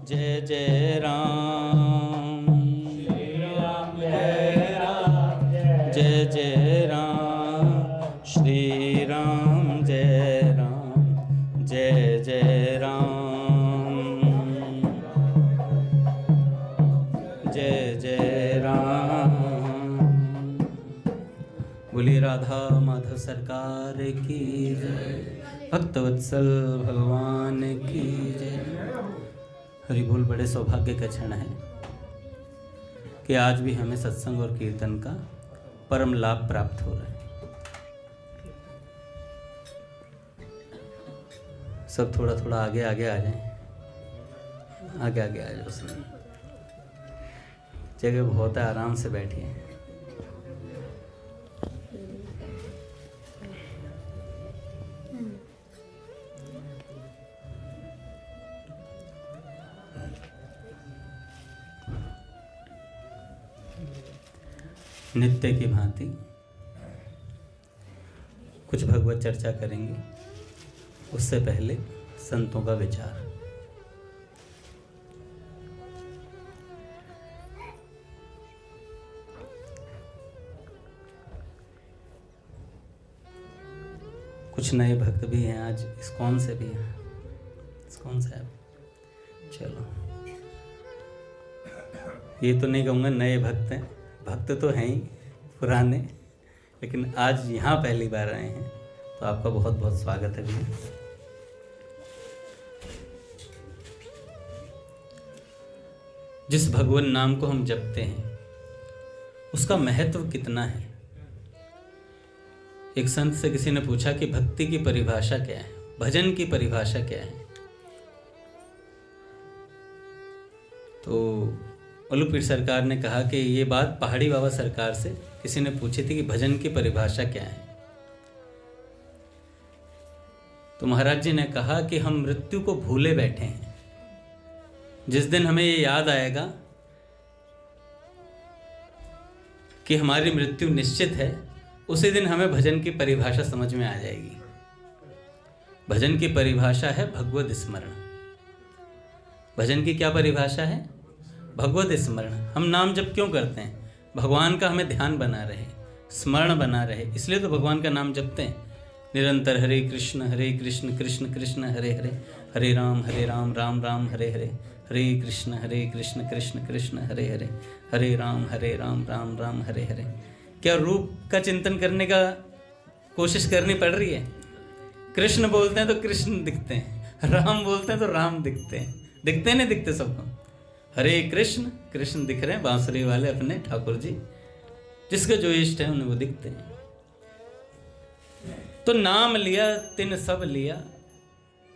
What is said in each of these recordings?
जय जय राम, श्री राम जय राम, जय जय राम, श्री राम जय राम, जय जय राम, जय जय राम। बोलिए राधा माधव सरकार की जय, भक्तवत्सल भगवान की जय। हरि बोल। बड़े सौभाग्य का क्षण है कि आज भी हमें सत्संग और कीर्तन का परम लाभ प्राप्त हो रहा है। सब थोड़ा थोड़ा आगे आगे आ जाएं, आगे आगे आ जाओ। सब जगह बहुत है, आराम से बैठिए। नित्य की भांति कुछ भगवत चर्चा करेंगे। उससे पहले संतों का विचार। कुछ नए भक्त भी हैं आज, इस्कॉन से भी हैं। इस्कॉन साहब, चलो ये तो नहीं कहूँगा नए भक्त हैं, भक्त तो हैं ही पुराने, लेकिन आज यहाँ पहली बार आए हैं तो आपका बहुत बहुत स्वागत है भैया। जिस भगवान नाम को हम जपते हैं उसका महत्व कितना है। एक संत से किसी ने पूछा कि भक्ति की परिभाषा क्या है, भजन की परिभाषा क्या है। तो अल्लू पीर सरकार ने कहा कि ये बात पहाड़ी बाबा सरकार से किसी ने पूछी थी कि भजन की परिभाषा क्या है। तो महाराज जी ने कहा कि हम मृत्यु को भूले बैठे हैं। जिस दिन हमें ये याद आएगा कि हमारी मृत्यु निश्चित है, उसी दिन हमें भजन की परिभाषा समझ में आ जाएगी। भजन की परिभाषा है भगवत स्मरण। भजन की क्या परिभाषा है? भगवत स्मरण। हम नाम जप क्यों करते हैं? भगवान का हमें ध्यान बना रहे, स्मरण बना रहे, इसलिए तो भगवान का नाम जपते हैं निरंतर। हरे कृष्ण कृष्ण कृष्ण हरे हरे, हरे राम राम राम हरे हरे, हरे कृष्ण कृष्ण कृष्ण हरे हरे, हरे राम राम राम हरे हरे। क्या रूप का चिंतन करने का कोशिश करनी पड़ रही है? कृष्ण बोलते हैं तो कृष्ण दिखते हैं, राम बोलते हैं तो राम दिखते हैं। दिखते नहीं दिखते सबको? हरे कृष्ण कृष्ण दिख रहे हैं, बांसुरी वाले अपने ठाकुर जी, जिसके जो इष्ट है उन्हें वो दिखते हैं। तो नाम लिया तिन सब लिया।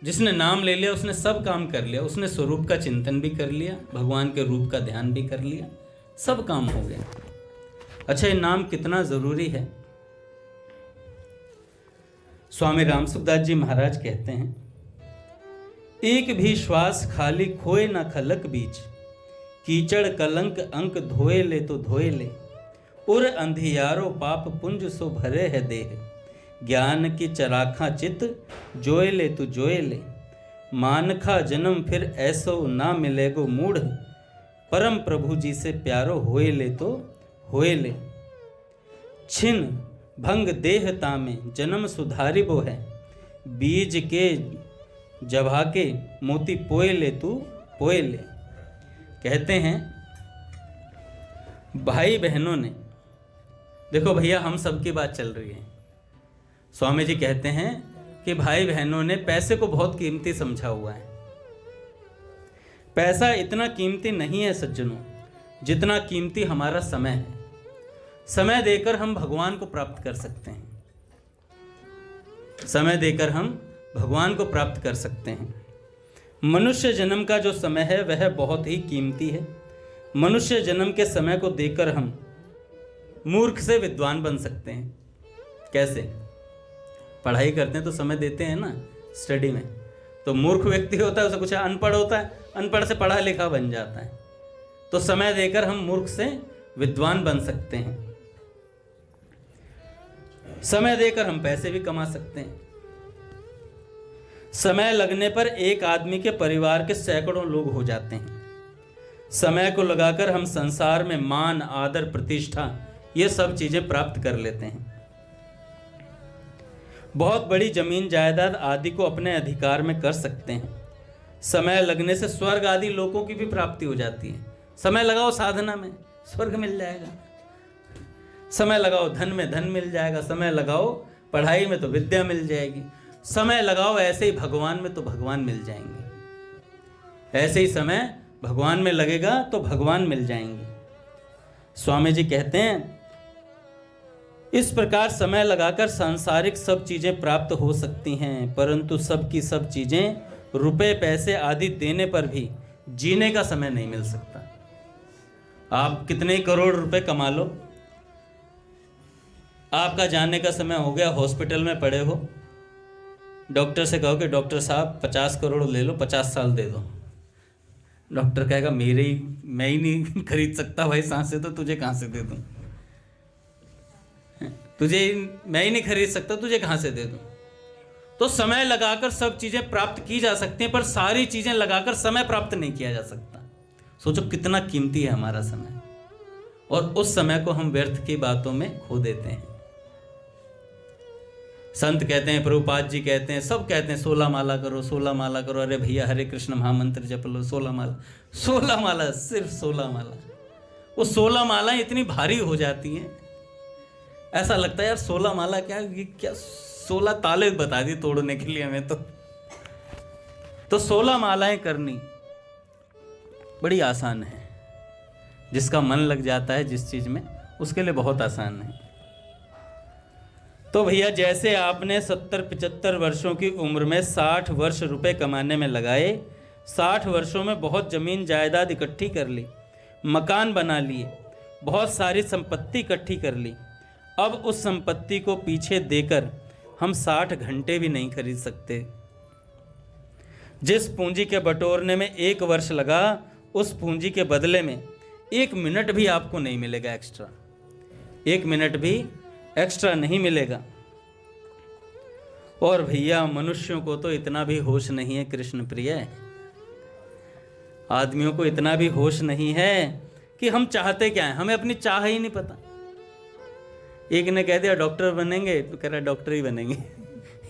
जिसने नाम ले लिया उसने सब काम कर लिया। उसने स्वरूप का चिंतन भी कर लिया, भगवान के रूप का ध्यान भी कर लिया, सब काम हो गया। अच्छा, ये नाम कितना जरूरी है? स्वामी राम सुखदास जी महाराज कहते हैं, एक भी श्वास खाली खोए ना खलक बीच, कीचड़ कलंक अंक धोए ले तो धोए ले, उर अंधियारो पाप पुंज सो भरे है देह, ज्ञान की चराखा चित जोए ले तो जोए ले, मानखा जन्म फिर ऐसो ना मिलेगो मूढ़, परम प्रभु जी से प्यारो होए ले तो होए ले, छिन भंग देह तामे जन्म सुधारी बो है, बीज के जभा के मोती पोए ले तू पोए ले। कहते हैं भाई बहनों ने, देखो भैया हम सबकी बात चल रही है। स्वामी जी कहते हैं कि भाई बहनों ने पैसे को बहुत कीमती समझा हुआ है। पैसा इतना कीमती नहीं है सज्जनों, जितना कीमती हमारा समय है। समय देकर हम भगवान को प्राप्त कर सकते हैं। समय देकर हम भगवान को प्राप्त कर सकते हैं। मनुष्य जन्म का जो समय है वह बहुत ही कीमती है। मनुष्य जन्म के समय को देकर हम मूर्ख से विद्वान बन सकते हैं। कैसे? पढ़ाई करते हैं तो समय देते हैं ना स्टडी में, तो मूर्ख व्यक्ति होता है उसे कुछ अनपढ़ होता है, अनपढ़ से पढ़ा लिखा बन जाता है। तो समय देकर हम मूर्ख से विद्वान बन सकते हैं। समय देकर हम पैसे भी कमा सकते हैं। समय लगने पर एक आदमी के परिवार के सैकड़ों लोग हो जाते हैं। समय को लगाकर हम संसार में मान, आदर, प्रतिष्ठा, ये सब चीजें प्राप्त कर लेते हैं। बहुत बड़ी जमीन जायदाद आदि को अपने अधिकार में कर सकते हैं। समय लगने से स्वर्ग आदि लोकों की भी प्राप्ति हो जाती है। समय लगाओ साधना में, स्वर्ग मिल जाएगा। समय लगाओ धन में, धन मिल जाएगा। समय लगाओ पढ़ाई में तो विद्या मिल जाएगी। समय लगाओ ऐसे ही भगवान में तो भगवान मिल जाएंगे। ऐसे ही समय भगवान में लगेगा तो भगवान मिल जाएंगे। स्वामी जी कहते हैं, इस प्रकार समय लगाकर सांसारिक सब चीजें प्राप्त हो सकती हैं, परंतु सब की सब चीजें रुपए, पैसे आदि देने पर भी जीने का समय नहीं मिल सकता। आप कितने करोड़ रुपए कमा लो, आपका जाने का समय हो गया, हॉस्पिटल में पड़े हो, डॉक्टर से कहो कि डॉक्टर साहब 50 करोड़ ले लो, 50 साल दे दो। डॉक्टर कहेगा मैं ही नहीं खरीद सकता भाई सांसें, तो तुझे कहाँ से दे दूँ? मैं ही नहीं खरीद सकता, तुझे कहाँ से दे दूँ? तो समय लगाकर सब चीज़ें प्राप्त की जा सकती हैं, पर सारी चीज़ें लगाकर समय प्राप्त नहीं किया जा सकता। सोचो कितना कीमती है हमारा समय, और उस समय को हम व्यर्थ की बातों में खो देते हैं। संत कहते हैं, प्रभुपाद जी कहते हैं, सब कहते हैं 16 माला करो, 16 माला करो। अरे भैया हरे कृष्ण महामंत्र जप लो, 16 माला, 16 माला, सिर्फ 16 माला। वो 16 माला इतनी भारी हो जाती हैं, ऐसा लगता है यार 16 माला क्या, ये क्या 16 ताले बता दिए तोड़ने के लिए हमें। तो 16 मालाएं करनी बड़ी आसान है। जिसका मन लग जाता है जिस चीज में, उसके लिए बहुत आसान है। तो भैया जैसे आपने 70-75 वर्षों की उम्र में 60 वर्ष रुपए कमाने में लगाए, 60 वर्षों में बहुत जमीन जायदाद इकट्ठी कर ली, मकान बना लिए, बहुत सारी संपत्ति इकट्ठी कर ली। अब उस संपत्ति को पीछे देकर हम 60 घंटे भी नहीं खरीद सकते। जिस पूंजी के बटोरने में 1 वर्ष लगा, उस पूंजी के बदले में 1 मिनट भी आपको नहीं मिलेगा एक्स्ट्रा। 1 मिनट भी एक्स्ट्रा नहीं मिलेगा। और भैया मनुष्यों को तो इतना भी होश नहीं है, कृष्ण प्रिय आदमियों को इतना भी होश नहीं है कि हम चाहते क्या हैं, हमें अपनी चाह ही नहीं पता। एक ने कह दिया डॉक्टर बनेंगे, तो कह रहा डॉक्टर ही बनेंगे।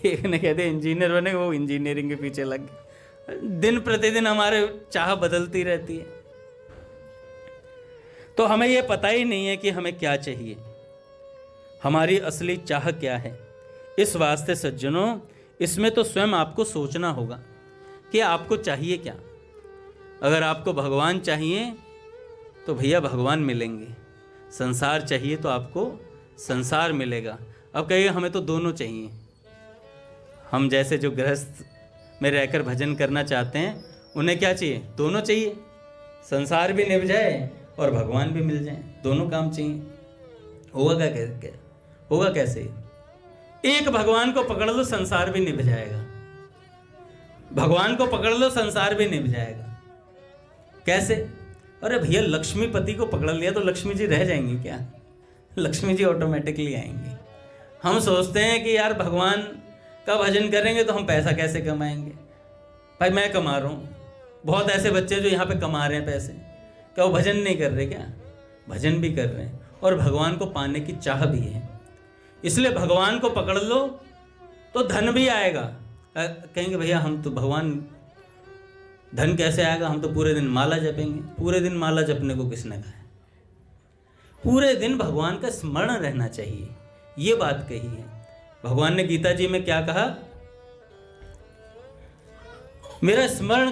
एक ने कह दिया इंजीनियर बनेंगे, वो इंजीनियरिंग के पीछे लग गए। दिन प्रतिदिन हमारे चाह बदलती रहती है। तो हमें ये पता ही नहीं है कि हमें क्या चाहिए, हमारी असली चाह क्या है। इस वास्ते सज्जनों, इसमें तो स्वयं आपको सोचना होगा कि आपको चाहिए क्या। अगर आपको भगवान चाहिए तो भैया भगवान मिलेंगे, संसार चाहिए तो आपको संसार मिलेगा। अब कहिए हमें तो दोनों चाहिए। हम जैसे जो गृहस्थ में रहकर भजन करना चाहते हैं, उन्हें क्या चाहिए? दोनों चाहिए, संसार भी निभ जाए और भगवान भी मिल जाए, दोनों काम चाहिए। होगा कैसे? एक भगवान को पकड़ लो, संसार भी निभ जाएगा। भगवान को पकड़ लो, संसार भी निभ जाएगा। कैसे? अरे भैया लक्ष्मीपति को पकड़ लिया तो लक्ष्मी जी रह जाएंगी क्या? लक्ष्मी जी ऑटोमेटिकली आएंगी। हम सोचते हैं कि यार भगवान का भजन करेंगे तो हम पैसा कैसे कमाएंगे। भाई मैं कमा रहा हूँ, बहुत ऐसे बच्चे जो यहाँ पे कमा रहे हैं पैसे, क्या वो भजन नहीं कर रहे क्या? भजन भी कर रहे हैं और भगवान को पाने की चाह भी है। इसलिए भगवान को पकड़ लो तो धन भी आएगा। कहेंगे भैया हम तो भगवान, धन कैसे आएगा? हम तो पूरे दिन माला जपेंगे। पूरे दिन माला जपने को किसने कहा है? पूरे दिन भगवान का स्मरण रहना चाहिए, ये बात कही है भगवान ने। गीता जी में क्या कहा? मेरा स्मरण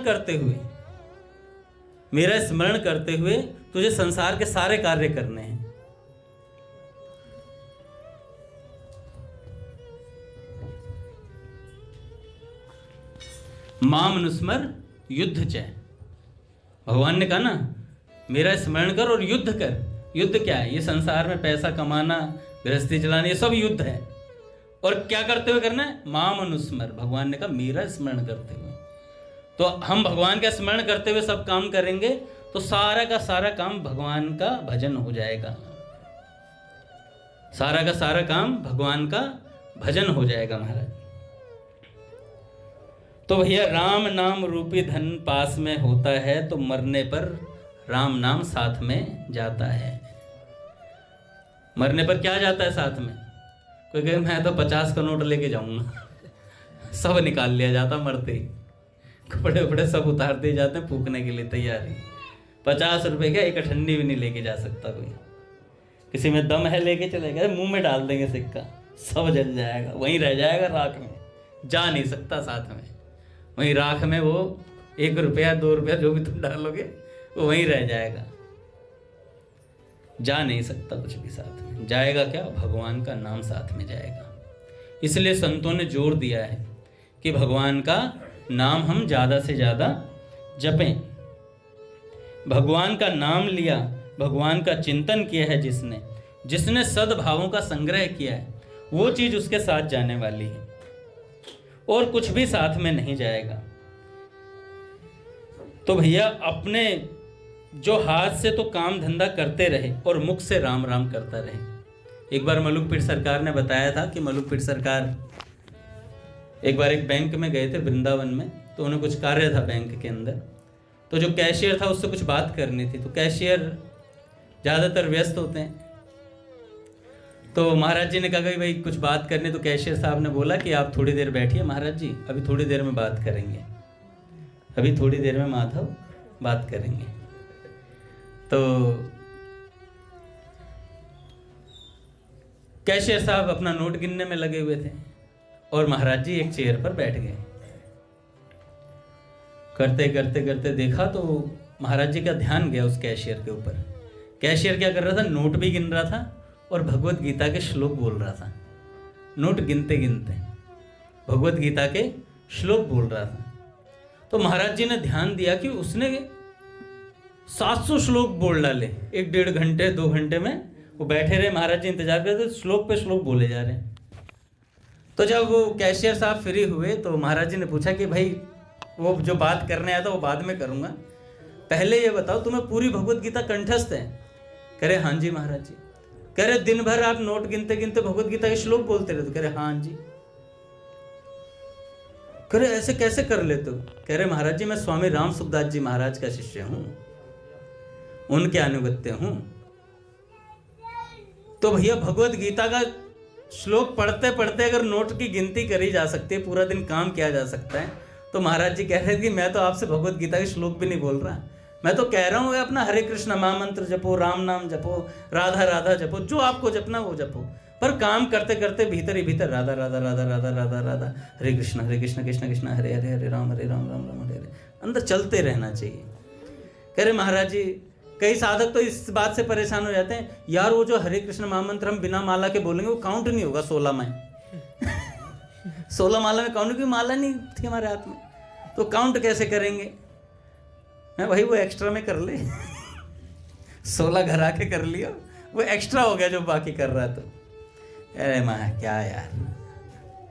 करते हुए तुझे संसार के सारे कार्य करने हैं। माम अनुस्मर युद्ध चय, भगवान ने कहा ना मेरा स्मरण कर और युद्ध कर। युद्ध क्या है? ये संसार में पैसा कमाना, गृहस्थी चलाना, ये सब युद्ध है। और क्या करते हुए करना है? माम अनुस्मर, भगवान ने कहा मेरा स्मरण करते हुए। तो हम भगवान का स्मरण करते हुए सब काम करेंगे तो सारा का सारा काम भगवान का भजन हो जाएगा। सारा का सारा काम भगवान का भजन हो जाएगा महाराज। तो भैया राम नाम रूपी धन पास में होता है तो मरने पर राम नाम साथ में जाता है। मरने पर क्या जाता है साथ में? कोई कहे मैं तो 50 का नोट लेके जाऊंगा, सब निकाल लिया जाता मरते ही, कपड़े वपड़े सब उतार दिए जाते हैं, फूकने के लिए तैयारी। 50 रुपए का एक अठन्नी भी नहीं लेके जा सकता कोई। किसी में दम है लेके चले गए, मुंह में डाल देंगे सिक्का, सब जल जाएगा, वहीं रह जाएगा राख में, जा नहीं सकता साथ में। वहीं राख में वो 1 रुपया 2 रुपया जो भी तुम डालोगे वो वहीं रह जाएगा, जा नहीं सकता कुछ भी साथ में। जाएगा क्या? भगवान का नाम साथ में जाएगा। इसलिए संतों ने जोर दिया है कि भगवान का नाम हम ज़्यादा से ज़्यादा जपें। भगवान का नाम लिया, भगवान का चिंतन किया है जिसने सद्भावों का संग्रह किया है, वो चीज़ उसके साथ जाने वाली है और कुछ भी साथ में नहीं जाएगा। तो भैया अपने जो हाथ से तो काम धंधा करते रहे और मुख से राम राम करता रहे। एक बार मलुक पीठ सरकार ने बताया था कि मलुक पीठ सरकार एक बार एक बैंक में गए थे वृंदावन में, तो उन्हें कुछ कार्य था बैंक के अंदर। तो जो कैशियर था उससे कुछ बात करनी थी, तो कैशियर ज़्यादातर व्यस्त होते हैं। तो महाराज जी ने कहा कि भाई कुछ बात करनी, तो कैशियर साहब ने बोला कि आप थोड़ी देर बैठिए महाराज जी, अभी थोड़ी देर में बात करेंगे, अभी थोड़ी देर में माधव बात करेंगे। तो कैशियर साहब अपना नोट गिनने में लगे हुए थे और महाराज जी एक चेयर पर बैठ गए। करते करते करते देखा तो महाराज जी का ध्यान गया उस कैशियर के ऊपर। कैशियर क्या कर रहा था? नोट भी गिन रहा था और भगवत गीता के श्लोक बोल रहा था। नोट गिनते गिनते भगवत गीता के श्लोक बोल रहा था। तो महाराज जी ने ध्यान दिया कि उसने 700 श्लोक बोल डाले 1-1.5 घंटे 2 घंटे में। वो बैठे रहे, महाराज जी इंतजार करते, श्लोक पे श्लोक बोले जा रहे हैं। तो जब वो कैशियर साहब फ्री हुए तो महाराज जी ने पूछा कि भाई वो जो बात करने आया था वो बाद में करूँगा, पहले ये बताओ तुम्हें पूरी भगवत गीता कंठस्थ है? कह रहे हाँ जी महाराज जी। कह रहे दिन भर आप नोट गिनते गिनते भगवत गीता के श्लोक बोलते रहते? कह रहे हाँ जी। कह रहे ऐसे कैसे कर लेते हो? कह रहे महाराज जी मैं स्वामी राम सुखदास जी महाराज का शिष्य हूँ, उनके अनुगत्य हूँ। तो भैया भगवत गीता का श्लोक पढ़ते पढ़ते अगर नोट की गिनती करी जा सकती है, पूरा दिन काम किया जा सकता है, तो महाराज जी कह रहे थे कि मैं तो आपसे भगवत गीता के श्लोक भी नहीं बोल रहा, मैं तो कह रहा हूँ अपना हरे कृष्ण महामंत्र जपो, राम नाम जपो, राधा राधा जपो, जो आपको जपना वो जपो। पर काम करते करते भीतर ही भीतर राधा राधा राधा राधा राधा राधा, हरे कृष्ण कृष्ण कृष्ण हरे हरे, हरे राम राम राम हरे हरे, अंदर चलते रहना चाहिए। कह रहे महाराज जी कई साधक तो इस बात से परेशान हो जाते हैं, यार वो जो हरे कृष्ण महामंत्र हम बिना माला के बोलेंगे वो काउंट नहीं होगा 16 में 16 माला में काउंट, की माला नहीं थी हमारे हाथ में, तो काउंट कैसे करेंगे? मैं भाई वो एक्स्ट्रा में कर ले 16 घर आके कर लिया, वो एक्स्ट्रा हो गया जो बाकी कर रहा। तो अरे माँ क्या यार,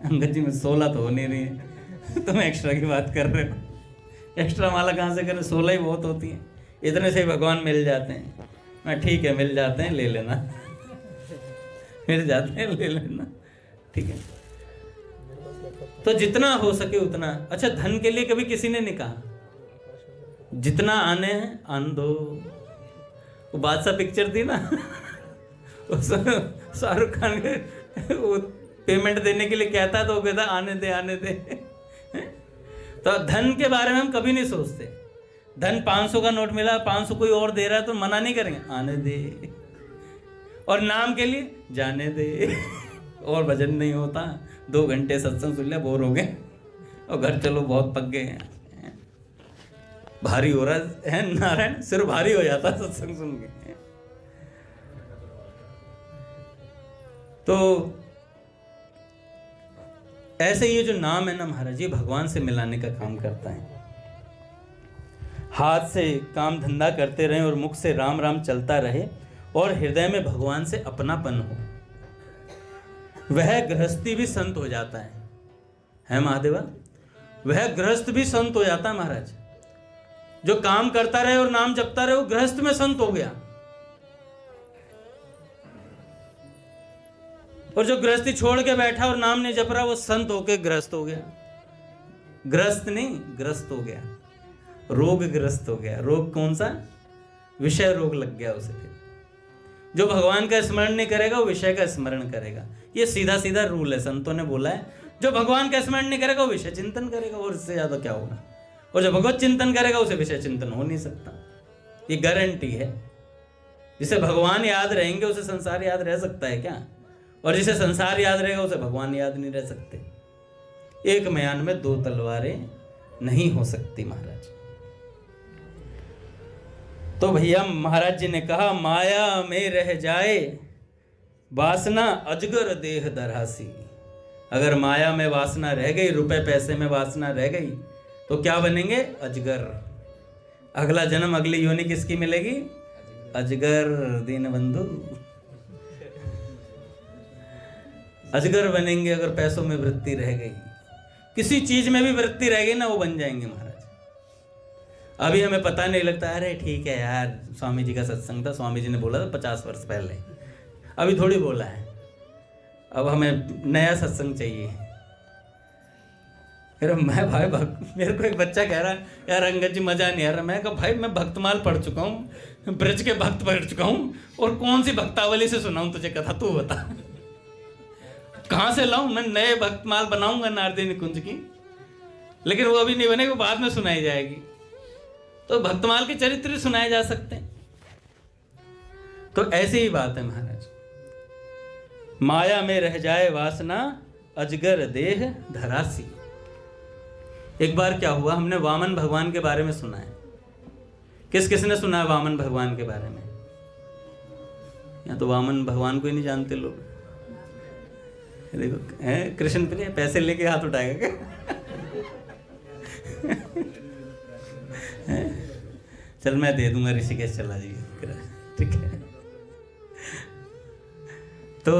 अंगद जी में 16 तो हो नहीं रही है, तुम एक्स्ट्रा की बात कर रहे हो। एक्स्ट्रा माला कहाँ से करें? 16 ही बहुत होती हैं, इतने से भगवान मिल जाते हैं। मैं ठीक है मिल जाते हैं, ले लेना मिल जाते हैं, ले लेना, ठीक है। तो जितना हो सके उतना। अच्छा धन के लिए कभी किसी ने नहीं कहा जितना आने हैं आन दो। वो बादशाह पिक्चर थी ना शाहरुख खान के वो पेमेंट देने के लिए कहता तो वो कहता आने दे आने दे। तो धन के बारे में हम कभी नहीं सोचते। धन 500 का नोट मिला, 500 कोई और दे रहा है तो मना नहीं करेंगे, आने दे। और नाम के लिए जाने दे। और भजन नहीं होता, 2 घंटे सत्संग सुन लिया, बोर हो गए और घर चलो बहुत पक गए हैं, भारी हो रहा है नारायण, सिर भारी हो जाता सत्संग सुन के। तो ऐसे ये जो नाम है ना महाराज, ये भगवान से मिलाने का काम करता है। हाथ से काम धंधा करते रहें और मुख से राम राम चलता रहे और हृदय में भगवान से अपनापन हो, वह गृहस्थी भी संत हो जाता है महादेवा। वह गृहस्थ भी संत हो जाता है महाराज। जो काम करता रहे और नाम जपता रहे वो गृहस्थ में संत हो गया। और जो गृहस्थी छोड़ के बैठा और नाम नहीं जप रहा वो संत होके गृहस्थ हो गया। ग्रस्त नहीं, ग्रस्त हो गया, रोग ग्रस्त हो गया। रोग कौन सा? विषय रोग लग गया उसे। फिर जो भगवान का स्मरण नहीं करेगा वो विषय का स्मरण करेगा। ये सीधा सीधा रूल है, संतों ने बोला है। जो भगवान का स्मरण नहीं करेगा वो विषय चिंतन करेगा, और इससे ज्यादा क्या होगा। और जो भगवत चिंतन करेगा उसे विषय चिंतन हो नहीं सकता। ये गारंटी है। जिसे भगवान याद रहेंगे उसे संसार याद रह सकता है क्या? और जिसे संसार याद रहेगा उसे भगवान याद नहीं रह सकते। एक म्यान में दो तलवारें नहीं हो सकती महाराज। तो भैया महाराज जी ने कहा, माया में रह जाए वासना अजगर देह दरासी। अगर माया में वासना रह गई, रुपए पैसे में वासना रह गई, तो क्या बनेंगे? अजगर। अगला जन्म, अगली योनि किसकी मिलेगी? अजगर। दीन बंधु अजगर बनेंगे। अगर पैसों में वृत्ति रह गई, किसी चीज में भी वृत्ति रह गई ना, वो बन जाएंगे महाराज। अभी हमें पता नहीं लगता, अरे ठीक है यार, स्वामी जी का सत्संग था, स्वामी जी ने बोला था 50 वर्ष पहले, अभी थोड़ी बोला है, अब हमें नया सत्संग चाहिए। फिर मैं भाई मेरे को एक बच्चा कह रहा है, यार अंगद जी मजा नहीं आ रहा। मैं कहा भाई मैं भक्तमाल पढ़ चुका हूँ, ब्रज के भक्त पढ़ चुका हूँ, और कौन सी भक्तावली से सुनाऊं तुझे कथा, तू बता। कहाँ से लाऊं मैं? नए भक्तमाल बनाऊंगा नारदी निकुंज की, लेकिन वो अभी नहीं बनेगी, वो बाद में सुनाई जाएगी। तो भक्तमाल के चरित्र सुनाए जा सकते हैं। तो ऐसी ही बात है महाराज। माया में रह जाए वासना अजगर देह धरासी। एक बार क्या हुआ, हमने वामन भगवान के बारे में सुना है। किस किसने सुना है वामन भगवान के बारे में? यहाँ तो वामन भगवान को ही नहीं जानते लोग। देखो है कृष्ण प्रिय, पैसे लेके हाथ उठाएगा क्या? चल मैं दे दूंगा, ऋषिकेश चला जाइए, ठीक है। तो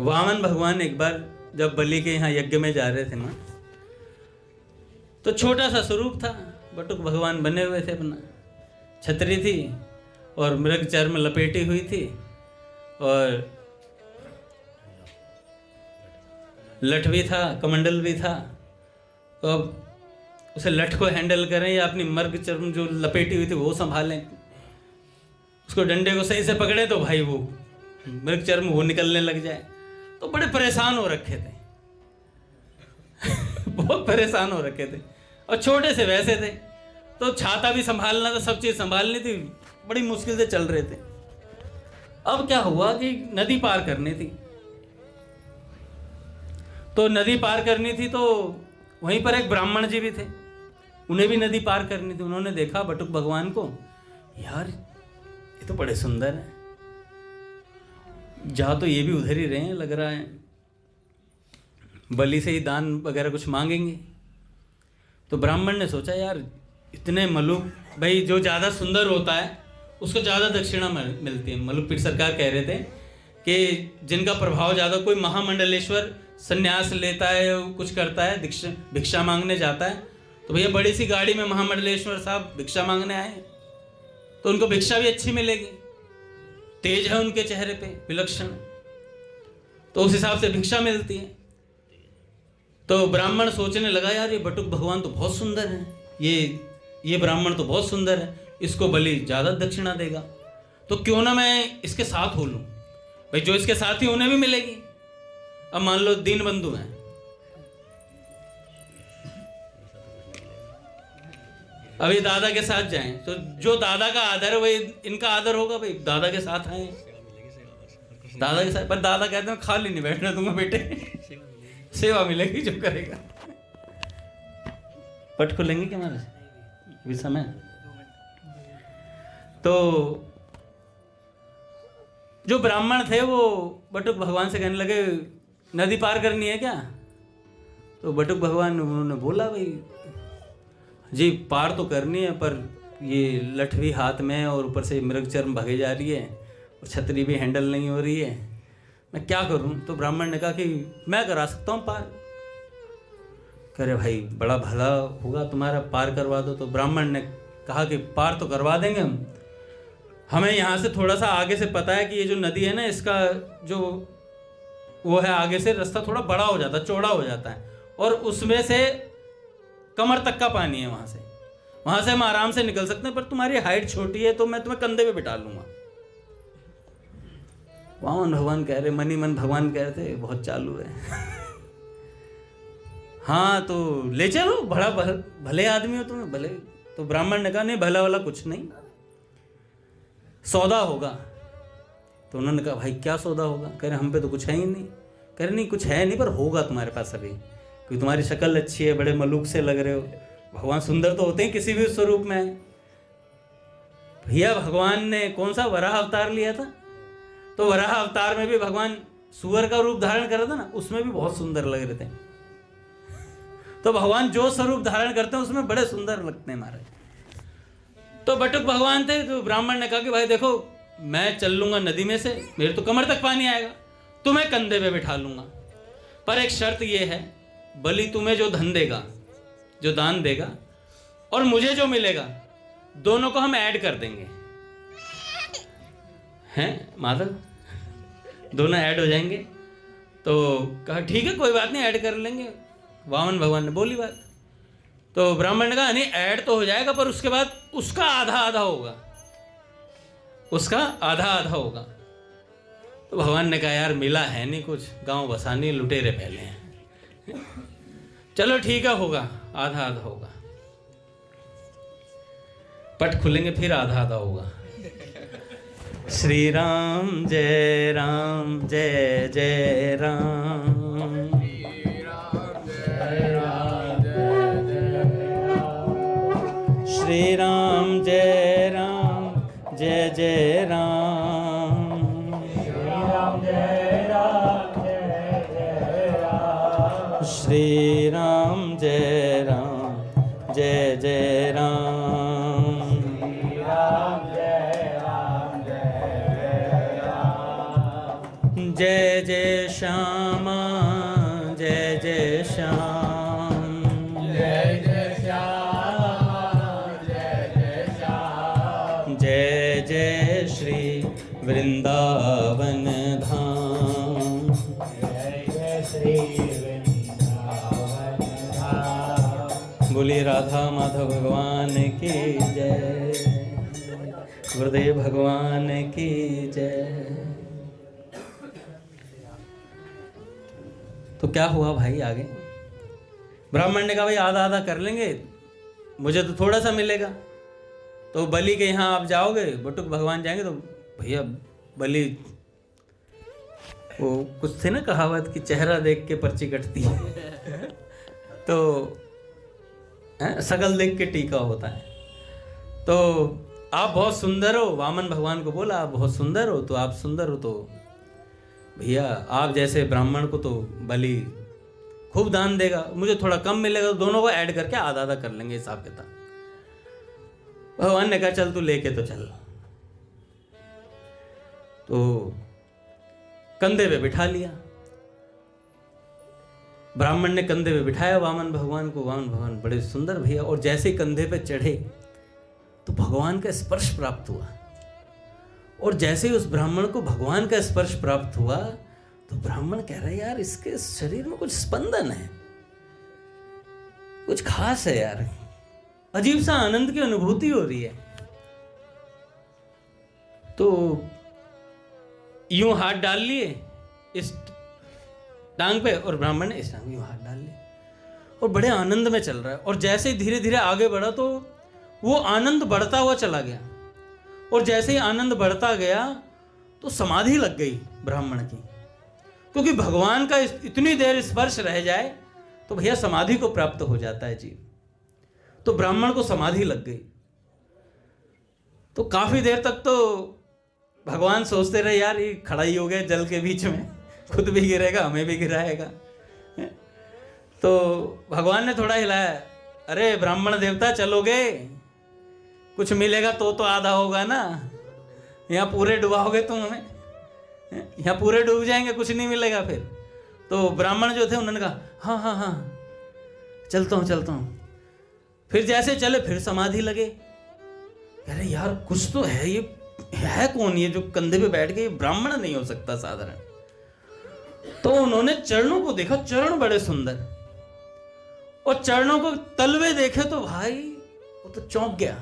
वामन भगवान एक बार जब बलि के यहाँ यज्ञ में जा रहे थे ना, तो छोटा सा स्वरूप था, बटुक भगवान बने हुए थे, अपना छतरी थी और मृग चर्म लपेटी हुई थी, और लठ भी था, कमंडल भी था। तो अब उसे लठ को हैंडल करें या अपनी मृग चर्म जो लपेटी हुई थी वो संभालें, उसको डंडे को सही से पकड़े तो भाई वो मृग चर्म वो निकलने लग जाए। तो बड़े परेशान हो रखे थे। बहुत परेशान हो रखे थे, और छोटे से वैसे थे, तो छाता भी संभालना था, सब चीज संभालनी थी, बड़ी मुश्किल से चल रहे थे। अब क्या हुआ कि नदी पार करनी थी, तो नदी पार करनी थी, तो वहीं पर एक ब्राह्मण जी भी थे, उन्हें भी नदी पार करनी थी। उन्होंने देखा बटुक भगवान को, यार ये तो बड़े सुंदर है, जा तो ये भी उधर ही रहे हैं, लग रहा है बलि से ही दान वगैरह कुछ मांगेंगे। तो ब्राह्मण ने सोचा, यार इतने मलुक, भाई जो ज़्यादा सुंदर होता है उसको ज़्यादा दक्षिणा मिलती है। मलुक पीर सरकार कह रहे थे कि जिनका प्रभाव ज़्यादा, कोई महामंडलेश्वर संन्यास लेता है, कुछ करता है, भिक्षा मांगने जाता है, तो भैया बड़ी सी गाड़ी में महामंडलेश्वर साहब भिक्षा मांगने आए, तो उनको भिक्षा भी अच्छी मिलेगी, तेज है उनके चेहरे पे विलक्षण, तो उस हिसाब से भिक्षा मिलती है। तो ब्राह्मण सोचने लगा, यार ये बटुक भगवान तो बहुत सुंदर है, ये ब्राह्मण तो बहुत सुंदर है, इसको बलि ज़्यादा दक्षिणा देगा, तो क्यों ना मैं इसके साथ हो लूँ, भाई जो इसके साथ ही उन्हें भी मिलेगी। अब मान लो दीन बंधु हैं, अभी दादा के साथ जाएं, तो जो दादा का आदर है वही इनका आदर होगा, भाई दादा के साथ आए, दादा के साथ। पर दादा कहते हैं खाली नहीं बैठने दूंगा बेटे, सेवा मिलेगी जो करेगा। पट खुलेंगे क्या हमारे अभी समय? तो जो ब्राह्मण थे वो बटुक भगवान से कहने लगे, नदी पार करनी है क्या? तो बटुक भगवान उन्होंने बोला, भाई जी पार तो करनी है, पर ये लठ भी हाथ में है और ऊपर से मृग चर्म भगे जा रही है और छतरी भी हैंडल नहीं हो रही है, मैं क्या करूं? तो ब्राह्मण ने कहा कि मैं करा सकता हूं पार। कह रहे भाई बड़ा भला होगा तुम्हारा, पार करवा दो। तो ब्राह्मण ने कहा कि पार तो करवा देंगे हम, हमें यहाँ से थोड़ा सा आगे से पता है कि ये जो नदी है ना, इसका जो वो है आगे से रास्ता थोड़ा बड़ा हो जाता है, चौड़ा हो जाता है, और उसमें से कमर तक का पानी है, वहां से हम आराम से निकल सकते हैं, पर तुम्हारी हाइट छोटी है तो मैं तुम्हें कंधे पे बिठा लूंगा। वामन भगवान कह रहे, मनी मन भगवान कह रहे थे बहुत चालू है। हाँ तो ले चलो, बड़ा भले आदमी हो तुम्हें, भले। तो ब्राह्मण ने कहा नहीं, भला वाला कुछ नहीं, सौदा होगा। तो उन्होंने कहा भाई क्या सौदा होगा? कह रहे हम पे तो कुछ है ही नहीं। कह रहे नहीं कुछ है नहीं, पर होगा तुम्हारे पास अभी, क्योंकि तुम्हारी शक्ल अच्छी है, बड़े मलूक से लग रहे हो। भगवान सुंदर तो होते हैं किसी भी स्वरूप में। भैया भगवान ने कौन सा वराह अवतार लिया था? तो वराह अवतार में भी भगवान सुअर का रूप धारण कर रहा था ना, उसमें भी बहुत सुंदर लग रहे थे। तो भगवान जो स्वरूप धारण करते हैं उसमें बड़े सुंदर लगते हैं महाराज। तो बटुक भगवान थे। तो ब्राह्मण ने कहा कि भाई देखो, मैं चल लूंगा नदी में से, मेरे तो कमर तक पानी आएगा, तुम्हें कंधे पे बिठा लूंगा, पर एक शर्त ये है, बलि तुम्हें जो धन देगा, जो दान देगा, और मुझे जो मिलेगा, दोनों को हम ऐड कर देंगे। हैं माधव, दोनों ऐड हो जाएंगे। तो कहा ठीक है कोई बात नहीं, ऐड कर लेंगे। वामन भगवान ने बोली बात। तो ब्राह्मण ने कहा नहीं, ऐड तो हो जाएगा, पर उसके बाद उसका आधा आधा होगा, उसका आधा आधा होगा। तो भगवान ने कहा यार मिला है नहीं कुछ, गांव बसानी लुटेरे पहले हैं, चलो ठीक है होगा, आधा आधा होगा। पट खुलेंगे फिर आधा आधा होगा। श्री राम जय राम, जय जय राम। श्री राम जय राम, जय जय राम। श्री राम जय राम, जय जय राम। श्री राम जय राम, जय जय राम। श्री राम जय राम, जय जय राम। जय जय श्यामा, जय जय श्याम। जय जय श्याम, जय जय श्याम। जय जय श्री वृंदावन धाम। जय जय श्री वृंदावन धाम। बोलिए राधा माधव भगवान की जय, गुरुदेव भगवान की जय। तो क्या हुआ भाई आगे? ब्राह्मण ने कहा भाई आधा आधा कर लेंगे, मुझे तो थोड़ा सा मिलेगा। तो बलि के यहाँ आप जाओगे, बटुक भगवान जाएंगे, तो भैया बलि, वो कुछ थे ना कहावत कि चेहरा देख के पर्ची कटती है। तो शकल देख के टीका होता है। तो आप बहुत सुंदर हो, वामन भगवान को बोला आप बहुत सुंदर हो, तो आप सुंदर हो तो भैया आप जैसे ब्राह्मण को तो बलि खूब दान देगा, मुझे थोड़ा कम मिलेगा, तो दोनों को ऐड करके आधा आधा कर लेंगे हिसाब किताब। भगवान ने कहा चल तू लेके तो चल। तो कंधे पे बिठा लिया, ब्राह्मण ने कंधे पे बिठाया वामन भगवान को। वामन भगवान बड़े सुंदर भैया, और जैसे ही कंधे पे चढ़े तो भगवान का स्पर्श प्राप्त हुआ। और जैसे ही उस ब्राह्मण को भगवान का स्पर्श प्राप्त हुआ तो ब्राह्मण कह रहा है यार इसके शरीर में कुछ स्पंदन है, कुछ खास है यार, अजीब सा आनंद की अनुभूति हो रही है। तो यूं हाथ डाल लिए इस टांग पे, और ब्राह्मण ने इस टांग में यूं हाथ डाल लिए, और बड़े आनंद में चल रहा है। और जैसे ही धीरे धीरे आगे बढ़ा तो वो आनंद बढ़ता हुआ चला गया, और जैसे ही आनंद बढ़ता गया तो समाधि लग गई ब्राह्मण की, क्योंकि भगवान का इतनी देर स्पर्श रह जाए तो भैया समाधि को प्राप्त हो जाता है जीव। तो ब्राह्मण को समाधि लग गई। तो काफी देर तक तो भगवान सोचते रहे यार ये खड़ा ही हो गया जल के बीच में, खुद भी गिरेगा हमें भी गिराएगा। तो भगवान ने थोड़ा हिलाया, अरे ब्राह्मण देवता चलोगे, कुछ मिलेगा तो आधा होगा ना, यहाँ पूरे डुबाओगे तुम हमें, यहाँ पूरे डूब जाएंगे, कुछ नहीं मिलेगा फिर। तो ब्राह्मण जो थे उन्होंने कहा हाँ हाँ हाँ चलता हूँ। फिर जैसे चले फिर समाधि लगे। कह रहे यार कुछ तो है, ये है कौन ये जो कंधे पे बैठ के, ये ब्राह्मण नहीं हो सकता साधारण। तो उन्होंने चरणों को देखा, चरण बड़े सुंदर, और चरणों को तलवे देखे तो भाई वो तो चौंक गया।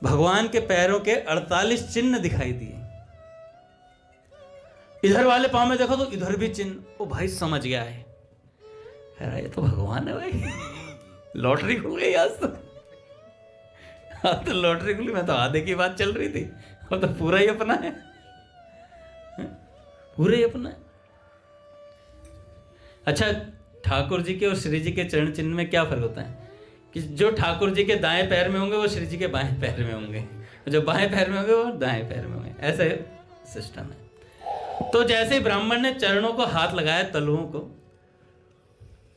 भगवान के पैरों के 48 चिन्ह दिखाई दिए। इधर वाले पांव में देखो तो इधर भी चिन्ह। वो भाई समझ गया है, अरे ये तो भगवान है भाई। लॉटरी खुल गई आज तो। आज तो लॉटरी खुली। मैं तो आधे की बात चल रही थी, वो तो पूरा ही अपना है, पूरा ही अपना है। अच्छा, ठाकुर जी के और श्री जी के चरण चिन्ह में क्या फर्क होता है कि जो ठाकुर जी के दाएं पैर में होंगे वो श्री जी के बाएं पैर में होंगे, जो बाएं पैर में होंगे वो दाएं पैर में होंगे। ऐसा सिस्टम है। तो जैसे ही ब्राह्मण ने चरणों को हाथ लगाया, तलुओं को,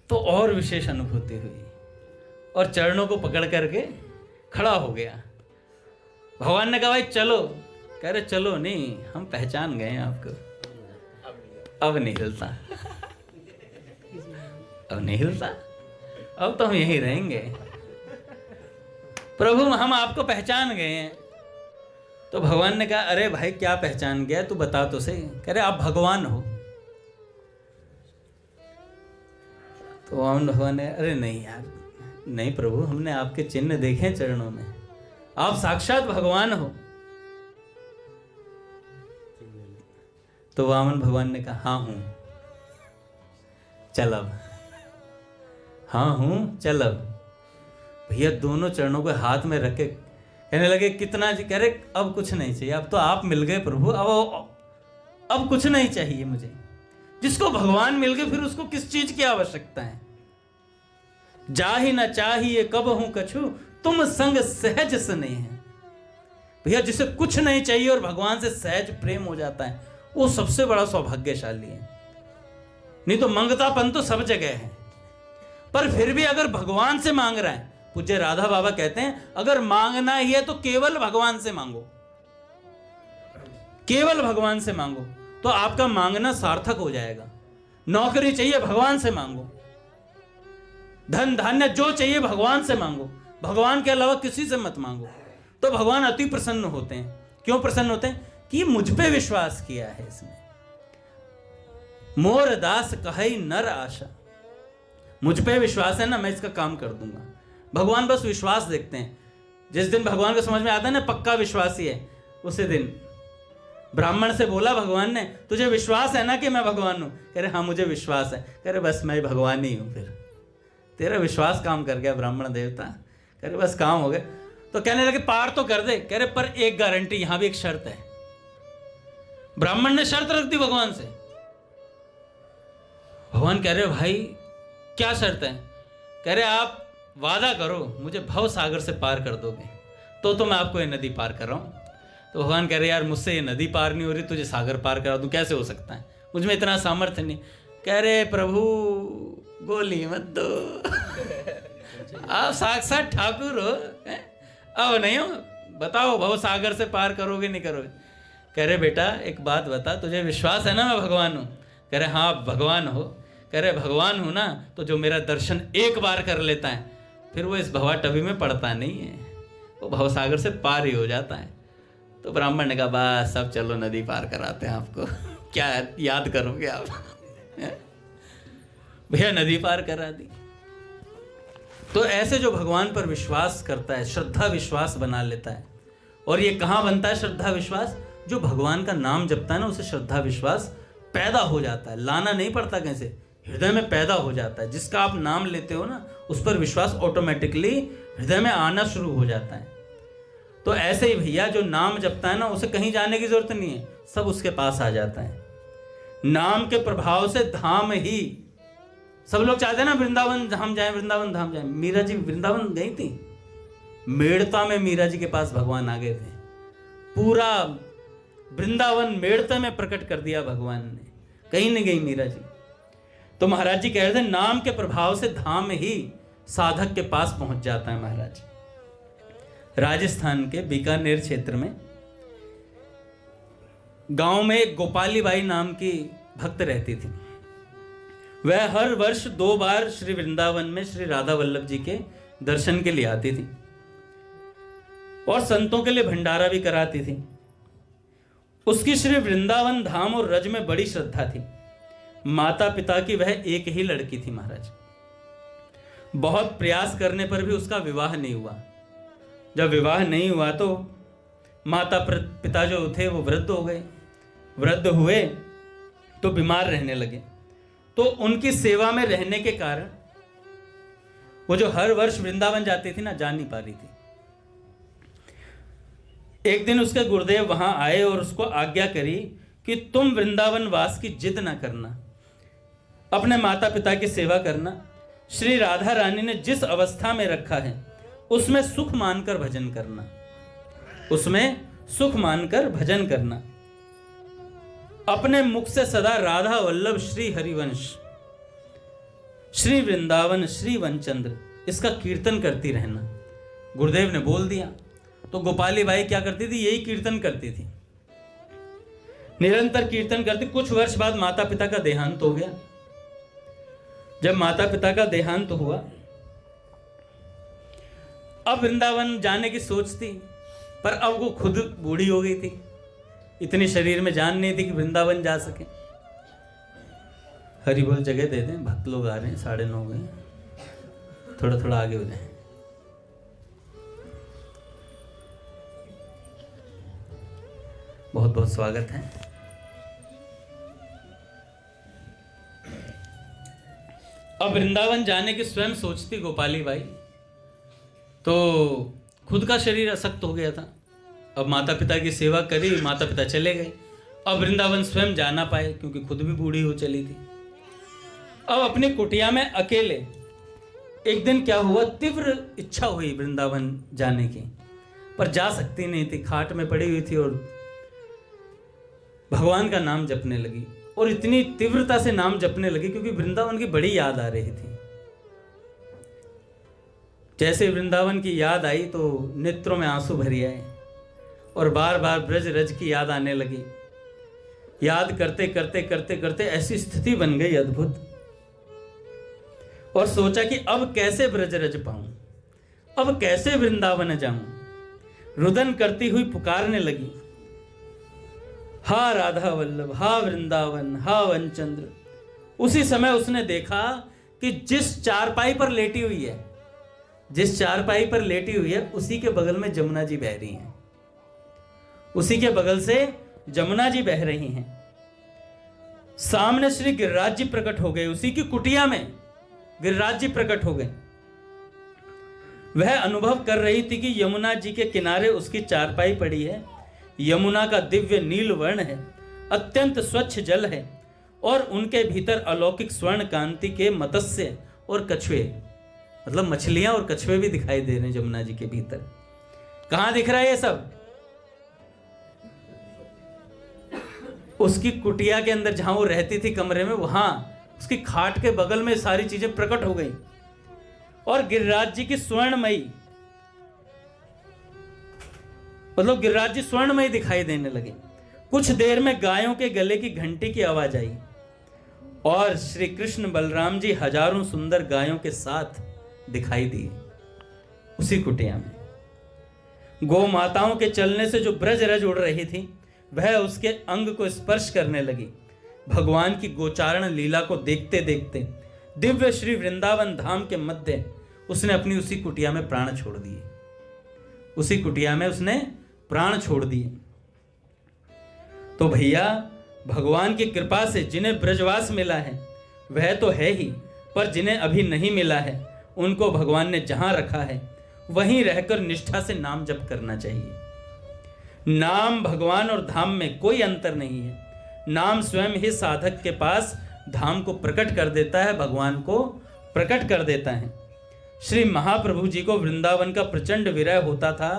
तो और विशेष अनुभूति हुई और चरणों को पकड़ करके खड़ा हो गया। भगवान ने कहा भाई चलो। कह रहे चलो नहीं, हम पहचान गए हैं आपको, अब नहीं हिलता, अब नहीं हिलता, अब तो हम यहीं रहेंगे। प्रभु हम आपको पहचान गए हैं। तो भगवान ने कहा अरे भाई क्या पहचान गया, तू बता तो सही। कह रहे आप भगवान हो। तो भगवान ने अरे नहीं यार, नहीं प्रभु, हमने आपके चिन्ह देखे हैं चरणों में, आप साक्षात भगवान हो। तो वामन भगवान ने कहा हाँ हूं, चल अब, हाँ हूं चल अब। भैया दोनों चरणों को हाथ में रख के कहने लगे कितना जी। कह रहे अब कुछ नहीं चाहिए, अब तो आप मिल गए प्रभु, अब कुछ नहीं चाहिए मुझे। जिसको भगवान मिल गए फिर उसको किस चीज की आवश्यकता है। जा ही न चाहिए कब हूं कछु, तुम संग सहज स्नेह है। भैया जिसे कुछ नहीं चाहिए और भगवान से सहज प्रेम हो जाता है, वो सबसे बड़ा सौभाग्यशाली है। नहीं तो मंगतापन तो सब जगह है, पर फिर भी अगर भगवान से मांग रहा है, पूज्य राधा बाबा कहते हैं अगर मांगना ही है तो केवल भगवान से मांगो, केवल भगवान से मांगो, तो आपका मांगना सार्थक हो जाएगा। नौकरी चाहिए भगवान से मांगो, धन धान्य जो चाहिए भगवान से मांगो, भगवान के अलावा किसी से मत मांगो। तो भगवान अति प्रसन्न होते हैं। क्यों प्रसन्न होते हैं? कि मुझ पे विश्वास किया है इसने। मोर दास कहई नर आशा, मुझ पे विश्वास है ना, मैं इसका काम कर दूंगा। भगवान बस विश्वास देखते हैं। जिस दिन भगवान को समझ में आता है ना पक्का विश्वासी है, उसी दिन ब्राह्मण से बोला भगवान ने तुझे विश्वास है ना कि मैं भगवान हूं? कह रहे हाँ मुझे विश्वास है। कह रहे बस मैं भगवान ही हूं। फिर तेरा विश्वास काम कर गया ब्राह्मण देवता। कह रहे बस काम हो गया। तो कहने लगे पार तो कर दे। कह रहे पर एक गारंटी, यहां भी एक शर्त है। ब्राह्मण ने शर्त रख दी भगवान से। भगवान कह रहे भाई क्या शर्त है? कह रहे आप वादा करो मुझे भव सागर से पार कर दोगे तो मैं आपको ये नदी पार कर रहा हूं। तो भगवान कह रहे यार मुझसे ये नदी पार नहीं हो रही, तुझे सागर पार करा दूं, कैसे हो सकता है? मुझ में इतना सामर्थ्य नहीं। कह रहे प्रभु गोली मत दो आप साक्षात ठाकुर हो, अब नहीं हो, बताओ भव सागर से पार करोगे नहीं करोगे? कह रहे बेटा एक बात बता, तुझे विश्वास है ना मैं भगवान हूं? कह रहे हाँ आप भगवान हो। कह रहे भगवान हूं ना तो जो मेरा दर्शन एक बार कर लेता है फिर वो इस भवा टबी में पड़ता नहीं है, वो भवसागर से पार ही हो जाता है। तो ब्राह्मण ने कहा बस सब चलो नदी पार कराते हैं आपको क्या याद करोगे आप? भैया नदी पार करा दी। तो ऐसे जो भगवान पर विश्वास करता है, श्रद्धा विश्वास बना लेता है। और ये कहाँ बनता है श्रद्धा विश्वास? जो भगवान का नाम जपता है ना उसे श्रद्धा विश्वास पैदा हो जाता है। लाना नहीं पड़ता, कैसे हृदय में पैदा हो जाता है। जिसका आप नाम लेते हो ना उस पर विश्वास ऑटोमेटिकली हृदय में आना शुरू हो जाता है। तो ऐसे ही भैया जो नाम जपता है ना उसे कहीं जाने की जरूरत नहीं है, सब उसके पास आ जाता है। नाम के प्रभाव से धाम ही, सब लोग चाहते हैं ना वृंदावन धाम जाए, वृंदावन धाम जाए। मीरा जी वृंदावन गई थी, मेड़ता में मीरा जी के पास भगवान आ गए थे। पूरा वृंदावन मेड़ता में प्रकट कर दिया भगवान ने, कहीं नहीं गई मीरा जी। तो महाराज जी कह रहे थे नाम के प्रभाव से धाम ही साधक के पास पहुंच जाता है। महाराज राजस्थान के बीकानेर क्षेत्र में गांव में एक गोपाली बाई नाम की भक्त रहती थी। वह हर वर्ष 2 बार श्री वृंदावन में श्री राधा वल्लभ जी के दर्शन के लिए आती थी और संतों के लिए भंडारा भी कराती थी। उसकी श्री वृंदावन धाम और रज में बड़ी श्रद्धा थी। माता पिता की वह एक ही लड़की थी महाराज। बहुत प्रयास करने पर भी उसका विवाह नहीं हुआ। जब विवाह नहीं हुआ तो माता पिता जो थे वो वृद्ध हो गए। वृद्ध हुए तो बीमार रहने लगे। तो उनकी सेवा में रहने के कारण वो जो हर वर्ष वृंदावन जाती थी ना, जा नहीं पा रही थी। एक दिन उसके गुरुदेव वहां आए और उसको आज्ञा करी कि तुम वृंदावन वास की जिद ना करना, अपने माता पिता की सेवा करना। श्री राधा रानी ने जिस अवस्था में रखा है उसमें सुख मानकर भजन करना, उसमें सुख मानकर भजन करना। अपने मुख से सदा राधा वल्लभ श्री हरिवंश, श्री वृंदावन, श्री वनचंद्र, इसका कीर्तन करती रहना। गुरुदेव ने बोल दिया तो गोपाली बाई क्या करती थी? यही कीर्तन करती थी, निरंतर कीर्तन करती। कुछ वर्ष बाद माता पिता का देहांत हो गया। जब माता पिता का देहांत हुआ, अब वृंदावन जाने की सोच थी, पर अब वो खुद बूढ़ी हो गई थी, इतनी शरीर में जान नहीं थी कि वृंदावन जा सके। हरि बोल जगह दे दें, भक्त लोग आ रहे हैं, 9:30 हो गए, थोड़ा थोड़ा आगे हो जाए। बहुत बहुत स्वागत है। अब वृंदावन जाने की स्वयं सोचती गोपाली बाई, तो खुद का शरीर अशक्त हो गया था। अब माता पिता की सेवा करी, माता पिता चले गए। अब वृंदावन स्वयं जा ना पाए क्योंकि खुद भी बूढ़ी हो चली थी। अब अपनी कुटिया में अकेले, एक दिन क्या हुआ, तीव्र इच्छा हुई वृंदावन जाने की, पर जा सकती नहीं थी। खाट में पड़ी हुई थी और भगवान का नाम जपने लगी, और इतनी तीव्रता से नाम जपने लगी क्योंकि वृंदावन की बड़ी याद आ रही थी। जैसे वृंदावन की याद आई तो नेत्रों में आंसू भरी आए और बार बार ब्रज रज की याद आने लगी। याद करते करते करते करते ऐसी स्थिति बन गई अद्भुत, और सोचा कि अब कैसे ब्रज रज पाऊं, अब कैसे वृंदावन जाऊं। रुदन करती हुई पुकारने लगी, हा राधा वल्लभ, हा वृंदावन, हा वनचंद्र। उसी समय उसने देखा कि जिस चारपाई पर लेटी हुई है, जिस चारपाई पर लेटी हुई है, उसी के बगल में जमुना जी बह रही हैं। उसी के बगल से जमुना जी बह रही हैं। सामने श्री गिरिराज जी प्रकट हो गए, उसी की कुटिया में गिरिराज जी प्रकट हो गए। वह अनुभव कर रही थी कि यमुना जी के किनारे उसकी चारपाई पड़ी है। यमुना का दिव्य नील वर्ण है, अत्यंत स्वच्छ जल है, और उनके भीतर अलौकिक स्वर्ण कांति के मत्स्य और कछुए, मतलब मछलियां और कछुए भी दिखाई दे रहे हैं यमुना जी के भीतर। कहां दिख रहा है ये सब? उसकी कुटिया के अंदर, जहां वो रहती थी कमरे में, वहां उसकी खाट के बगल में सारी चीजें प्रकट हो गई। और गिरिराज जी की स्वर्णमयी, मतलब गिरिराज जी स्वर्णमयी दिखाई देने लगे। कुछ देर में गायों के गले की घंटी की आवाज आई और श्री कृष्ण बलराम जी हजारों सुंदर गायों के साथ दिखाई दिए उसी कुटिया में। गौ माताओं के चलने से जो ब्रज रज उड़ रही थी, वह उसके अंग को स्पर्श करने लगी। भगवान की गोचारण लीला को देखते देखते दिव्य श्री वृंदावन धाम के मध्य उसने अपनी उसी कुटिया में प्राण छोड़ दिए। उसी कुटिया में उसने प्राण छोड़ दिए। तो भैया, भगवान की कृपा से जिन्हें ब्रजवास मिला है वह तो है ही, पर जिन्हें अभी नहीं मिला है उनको भगवान ने जहां रखा है वहीं रहकर निष्ठा से नाम जप करना चाहिए। नाम, भगवान और धाम में कोई अंतर नहीं है। नाम स्वयं ही साधक के पास धाम को प्रकट कर देता है, भगवान को प्रकट कर देता है। श्री महाप्रभु जी को वृंदावन का प्रचंड विरह होता था,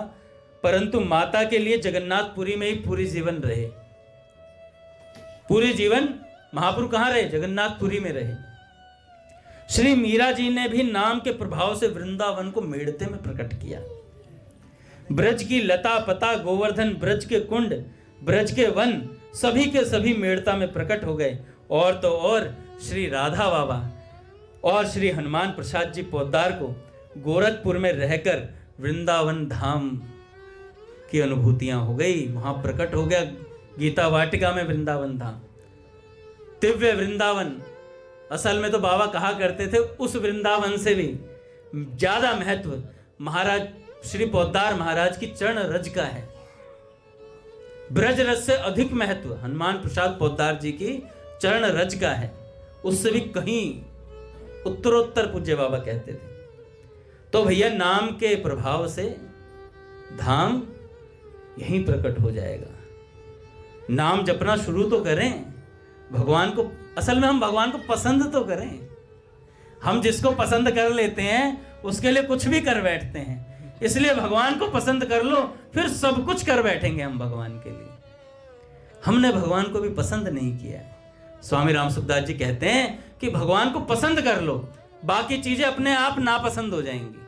परंतु माता के लिए जगन्नाथपुरी में ही पूरी जीवन रहे। पूरी जीवन महाप्रभु कहां रहे? जगन्नाथपुरी में रहे। श्री मीरा जी ने भी नाम के प्रभाव से वृंदावन को मेड़ते में प्रकट किया। ब्रज की लता पता, गोवर्धन, ब्रज के कुंड, ब्रज के वन, सभी के सभी मेड़ता में प्रकट हो गए। और तो और श्री राधा बाबा और श्री हनुमान प्रसाद जी पोद्दार को गोरखपुर में रहकर वृंदावन धाम की अनुभूतियां हो गई। वहां प्रकट हो गया गीता वाटिका में वृंदावन धाम, दिव्य वृंदावन। असल में तो बाबा कहा करते थे उस वृंदावन से भी ज्यादा महत्व महाराज श्री पोद्दार महाराज की चरण रज का है। ब्रज रज से अधिक महत्व हनुमान प्रसाद पोद्दार जी की चरण रज का है, उससे भी कहीं उत्तरोत्तर पूज्य बाबा कहते थे। तो भैया नाम के प्रभाव से धाम यहीं प्रकट हो जाएगा। नाम जपना शुरू तो करें, भगवान को, असल में हम भगवान को पसंद तो करें। हम जिसको पसंद कर लेते हैं उसके लिए कुछ भी कर बैठते हैं, इसलिए भगवान को पसंद कर लो, फिर सब कुछ कर बैठेंगे हम भगवान के लिए। हमने भगवान को भी पसंद नहीं किया है। स्वामी राम सुखदास जी कहते हैं कि भगवान को पसंद कर लो, बाकी चीजें अपने आप नापसंद हो जाएंगी।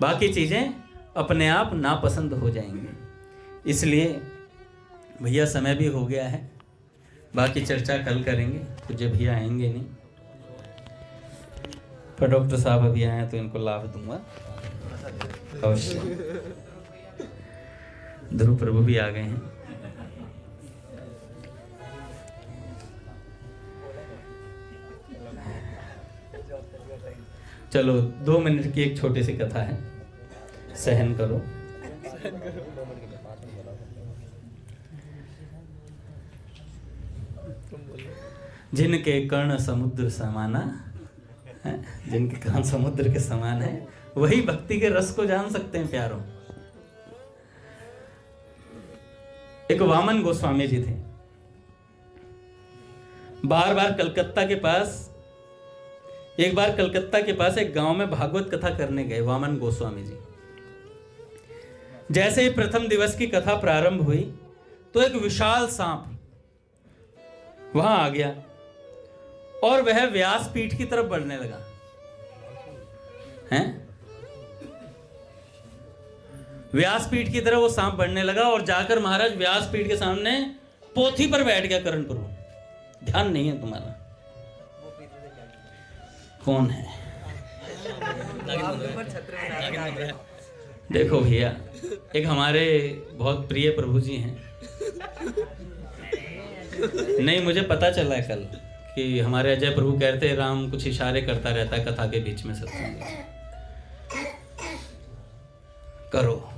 बाकी चीजें अपने आप नापसंद हो जाएंगी। इसलिए भैया समय भी हो गया है, बाकी चर्चा कल करेंगे। पूज्य भैया आएंगे नहीं, पर डॉक्टर साहब अभी आए तो इनको लाभ दूंगा अवश्य। ध्रुव प्रभु भी आ गए हैं। चलो 2 मिनट की एक छोटी सी कथा है, सहन करो। जिनके कर्ण समुद्र समाना है, जिनके कान समुद्र के समान है, वही भक्ति के रस को जान सकते हैं प्यारों। एक वामन गोस्वामी जी थे, बार बार कलकत्ता के पास एक गांव में भागवत कथा करने गए वामन गोस्वामी जी। जैसे ही प्रथम दिवस की कथा प्रारंभ हुई तो एक विशाल सांप वहां आ गया और वह व्यासपीठ की तरफ बढ़ने लगा। हैं? व्यासपीठ की तरफ वो सांप बढ़ने लगा और जाकर महाराज व्यासपीठ के सामने पोथी पर बैठ गया। कर्णपुर ध्यान नहीं है तुम्हारा, कौन है? देखो भैया, एक हमारे बहुत प्रिय प्रभु जी हैं। नहीं, मुझे पता चला है कल कि हमारे अजय प्रभु कहते हैं राम कुछ इशारे करता रहता है कथा के बीच में, सत्संग करो।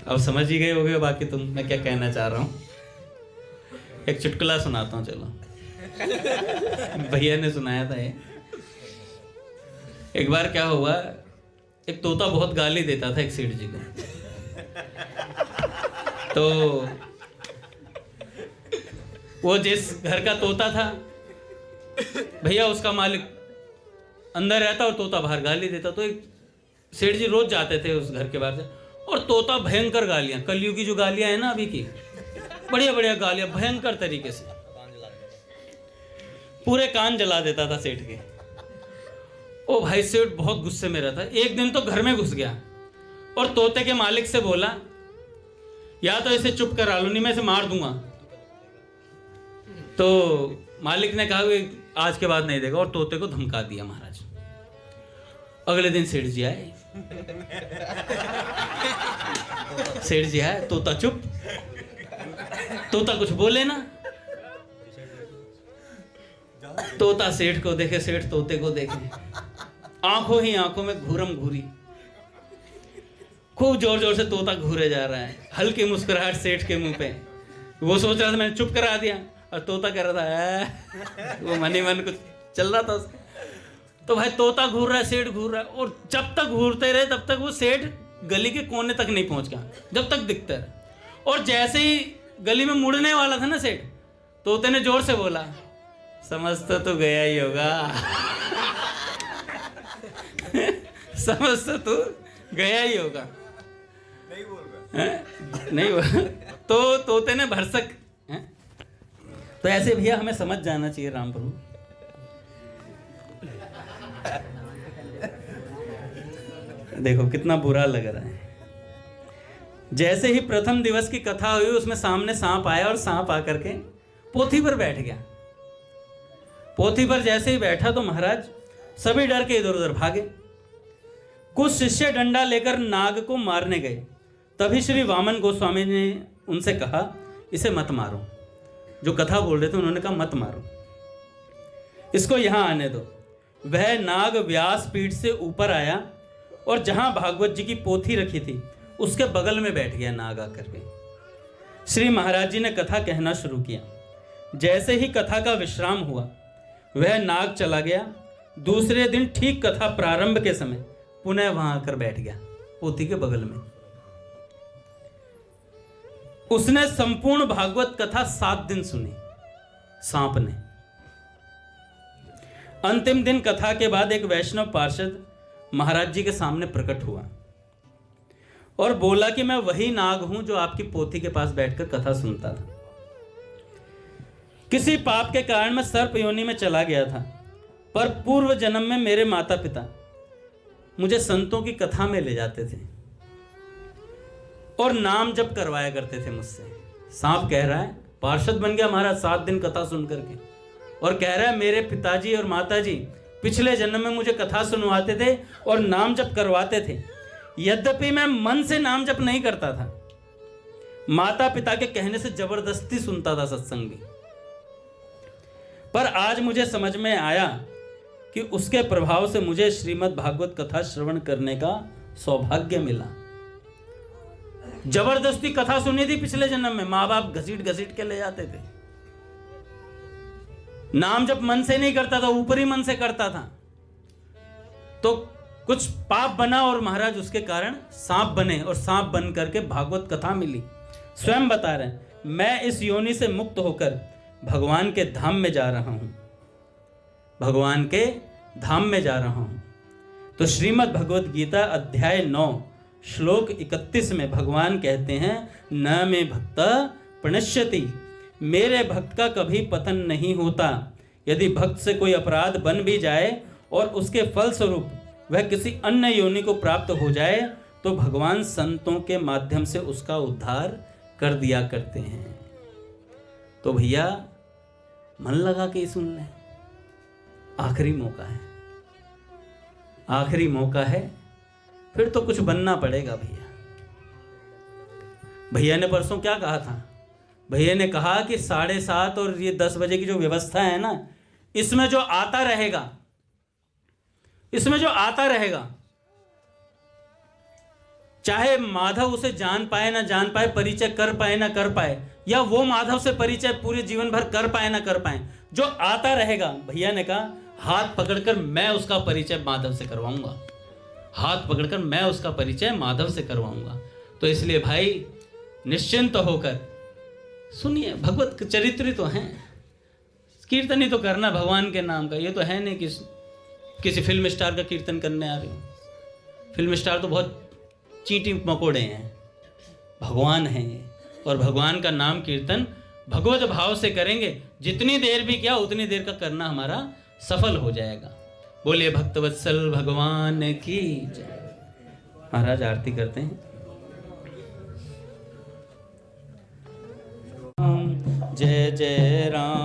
अब समझ ही गए होगे बाकी तुम मैं क्या कहना चाह रहा हूं। एक चुटकुला सुनाता हूं, चलो। भैया ने सुनाया था ये। एक बार क्या हुआ, एक तोता बहुत गाली देता था एक सेठ जी को। तो वो जिस घर का तोता था भैया, उसका मालिक अंदर रहता और तोता बाहर गाली देता। तो एक सेठ जी रोज जाते थे उस घर के बाहर से, और तोता भयंकर गालियां, कलयुग की जो गालियां है ना अभी की, बढ़िया बढ़िया गालियां भयंकर तरीके से पूरे कान जला देता था सेठ के। ओ भाई, सेठ बहुत गुस्से में रहता। एक दिन तो घर में घुस गया और तोते के मालिक से बोला, या तो इसे चुप करा लो, नहीं मैं इसे मार दूंगा। तो मालिक ने कहा कि आज के बाद नहीं देगा, और तोते को धमका दिया महाराज। अगले दिन सेठ जी आए। सेठ जी आए, तोता चुप, तोता कुछ बोले ना। तोता सेठ को देखे, सेठ तोते को देखे, आंखों ही आंखों में घूरम घूरी। खूब जोर जोर से तोता घूरे जा रहा है, हल्की मुस्कुराहट सेठ के मुंह पे। वो सोच रहा था मैंने चुप करा दिया, और तोता कह रहा था वो मन ही मन कुछ चल रहा था उसका। तो भाई तोता घूर रहा है, सेठ घूर रहा है, और जब तक घूरते रहे तब तक वो सेठ गली के कोने तक नहीं पहुंच गया, जब तक दिखता रहा। और जैसे ही गली में मुड़ने वाला था ना सेठ, तोते ने जोर से बोला, समझ तो गया ही होगा। समझ तो गया ही होगा। नहीं बोल रहा, नहीं बोल। तो तोते ने भरसक। तो ऐसे भैया हमें समझ जाना चाहिए राम प्रभु। देखो कितना बुरा लग रहा है। जैसे ही प्रथम दिवस की कथा हुई, उसमें सामने सांप आया और सांप आकर के पोथी पर बैठ गया। पोथी पर जैसे ही बैठा तो महाराज सभी डर के इधर उधर भागे। कुछ शिष्य डंडा लेकर नाग को मारने गए। तभी श्री वामन गोस्वामी ने उनसे कहा, इसे मत मारो, जो कथा बोल रहे थे उन्होंने कहा मत मारो, इसको यहां आने दो। वह नाग व्यास पीठ से ऊपर आया और जहां भागवत जी की पोथी रखी थी उसके बगल में बैठ गया नाग आकर के। श्री महाराज जी ने कथा कहना शुरू किया। जैसे ही कथा का विश्राम हुआ वह नाग चला गया। दूसरे दिन ठीक कथा प्रारंभ के समय पुनः वहां आकर बैठ गया पोथी के बगल में। उसने संपूर्ण भागवत कथा 7 दिन सुनी सांप ने। अंतिम दिन कथा के बाद एक वैष्णव पार्षद महाराज जी के सामने प्रकट हुआ और बोला कि मैं वही नाग हूं जो आपकी पोथी के पास बैठकर कथा सुनता था। किसी पाप के कारण मैं सर्प योनि में चला गया था, पर पूर्व जन्म में मेरे माता पिता मुझे संतों की कथा में ले जाते थे और नाम जप करवाया करते थे मुझसे। सांप कह रहा है, पार्षद बन गया महाराज 7 दिन कथा सुन करके, और कह रहा है मेरे पिताजी और माताजी पिछले जन्म में मुझे कथा सुनवाते थे और नाम जप करवाते थे। यद्यपि मैं मन से नाम जप नहीं करता था, माता पिता के कहने से जबरदस्ती सुनता था सत्संग भी। पर आज मुझे समझ में आया कि उसके प्रभाव से मुझे श्रीमद् भागवत कथा श्रवण करने का सौभाग्य मिला। जबरदस्ती कथा सुनी थी पिछले जन्म में, माँ बाप घसीट घसीट के ले जाते थे। नाम जब मन से नहीं करता था, ऊपरी मन से करता था, तो कुछ पाप बना और महाराज उसके कारण सांप बने और सांप बन करके भागवत कथा मिली। स्वयं बता रहे हैं, मैं इस योनि से मुक्त होकर भगवान के धाम में जा रहा हूं, भगवान के धाम में जा रहा हूं। तो श्रीमद् भगवत गीता अध्याय 9 श्लोक 31 में भगवान कहते हैं, न मे भक्ता प्रणश्यति, मेरे भक्त का कभी पतन नहीं होता। यदि भक्त से कोई अपराध बन भी जाए और उसके फल स्वरूप वह किसी अन्य योनि को प्राप्त हो जाए तो भगवान संतों के माध्यम से उसका उद्धार कर दिया करते हैं। तो भैया मन लगा के सुन लें, आखिरी मौका है, आखिरी मौका है, फिर तो कुछ बनना पड़ेगा भैया। भैया ने परसों क्या कहा था? भैया ने कहा कि 7:30 और ये 10 बजे की जो व्यवस्था है ना, इसमें जो आता रहेगा, इसमें जो आता रहेगा, चाहे माधव उसे जान पाए ना जान पाए, परिचय कर पाए ना कर पाए, या वो माधव से परिचय पूरे जीवन भर कर पाए ना कर पाए, जो आता रहेगा, भैया ने कहा हाथ पकड़कर मैं उसका परिचय माधव से करवाऊंगा, हाथ पकड़कर मैं उसका परिचय माधव से करवाऊंगा। तो इसलिए भाई निश्चिंत होकर सुनिए, भगवत चरित्र तो हैं, कीर्तन ही तो करना भगवान के नाम का। ये तो है नहीं कि किसी फिल्म स्टार का कीर्तन करने आ रहे हो। फिल्म स्टार तो बहुत चींटी मकोड़े हैं, भगवान हैं ये, और भगवान का नाम कीर्तन भगवत भाव से करेंगे, जितनी देर भी क्या उतनी देर का करना हमारा सफल हो जाएगा। बोलिए भक्तवत्सल भगवान की जय। महाराज आरती करते हैं। जय जय राम